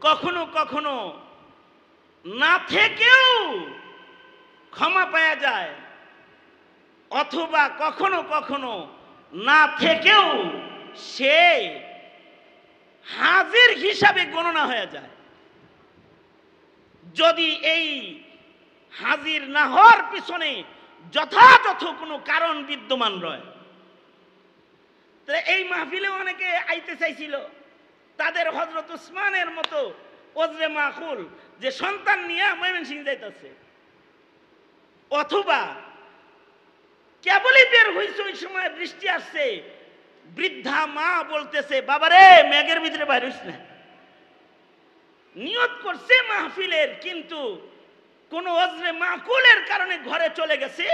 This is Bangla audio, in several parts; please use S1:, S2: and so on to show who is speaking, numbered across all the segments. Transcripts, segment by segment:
S1: কখনো কখনো না থেকেও ক্ষমা পাওয়া যায়, অথবা কখনো কখনো না থেকেও সে হাজির হিসাবে গণনা হয়ে যায়। যদি এই হাজির না হওয়ার পিছনে যথাযথ কোনো কারণ বিদ্যমান রয়। এই মাহফিলে অনেকে আইতে চাইছিল, তাদের হযরত উসমানের মতো ওজরে মাকুল যে সন্তান নিয়ে ময়মনসিংহ যাইতেছে, অথবা কেবলই বের হইছে ওই সময় বৃষ্টি আসছে, বৃদ্ধা মা বলতেছে বাবারে মেঘের ভিতরে বাইর হইস না। নিয়ত করছে মাহফিলের, কিন্তু কোন ওজরে মাকুলের কারণে ঘরে চলে গেছে।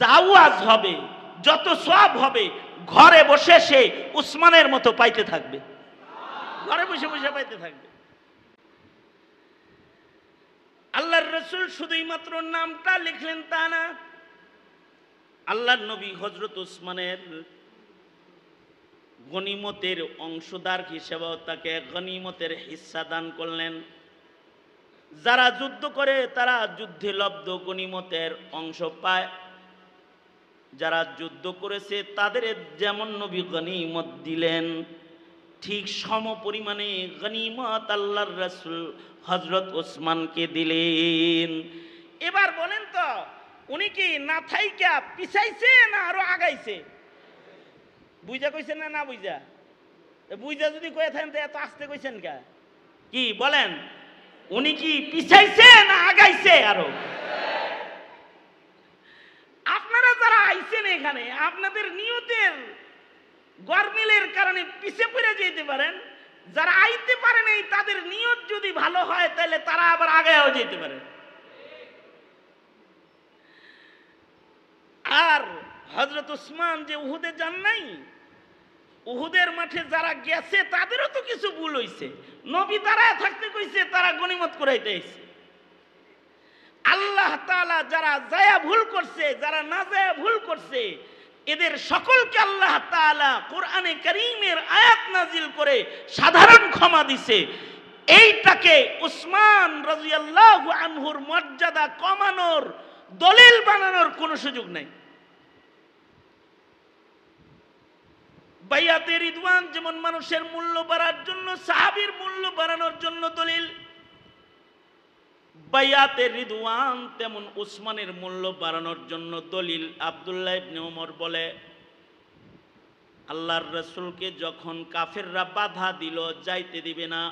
S1: জাওয়াজ হবে, যত সওয়াব হবে ঘরে বসে সে উসমানের মতো পাইতে থাকবে, ঘরে বসে বসে পাইতে থাকবে। আল্লাহর রাসূল শুধুই মাত্র নামটা লিখলেন তা না, আল্লাহর নবী হযরত উসমানের গনিমতের অংশদার হিসেবেও তাকে গনিমতের হিস্সা দান করলেন। যারা যুদ্ধ করে তারা যুদ্ধে লব্ধ গনিমতের অংশ পায়, যারা যুদ্ধ করেছে তাদের যেমন নবী গনিমত দিলেন, ঠিক সম পরিমাণে গনিমত আল্লাহর রাসূল হযরত ওসমানকে দিলেন। এবার বলেন তো, উনি কি না থাইকা পিছাইছে না আরো আগাইছে? বুঝা কইছেন না? না বুঝা? বুঝা যদি কয়ে থাকেন তো এত আস্তে কইছেন কে? কি বলেন, উনি কি পিছাইছে না আগাইছে আরো? আপনারা যারা আইছেন এখানে, আপনাদের নিয়তের গরমিলের কারণে পিছে পড়ে যেতে পারেন। যারা আইতে পারে নাই তাদের নিয়ত যদি ভালো হয় তাহলে তারা আবার আগায়ও যেতে পারে। আর হযরত উসমান যে উহুদে যান নাই, উহুদের মাঠে যারা গেছে তাদেরও তো কিছু ভুল হইছে। নবী দাঁড়ায় থাকতে কইছে, তারা গনিমত কুড়াইতে আইছে। আল্লাহ তাআলা যারা যায়া ভুল করছে, যারা না যায়া ভুল করছে, এদের সকলকে আল্লাহ তাআলা কোরআনে কারীমের আয়াত নাজিল করে সাধারণ ক্ষমা দিছে। এইটাকে উসমান রাদিয়াল্লাহু আনহুর মর্যাদা কমানোর, দলিল বানানোর কোনো সুযোগ নাই। বাইয়াতে রিদওয়ান যেমন মানুষের মূল্য বাড়ার জন্য, সাহাবীর মূল্য বাড়ানোর জন্য দলিল, বাইয়াতে রিদওয়ান তেমন উসমানের মূল্য বাড়ানোর জন্য দলিল। আব্দুল্লাহ ইবনে ওমর বলে, আল্লাহর রাসূলকে যখন কাফেররা বাধা দিল যাইতে দিবে না,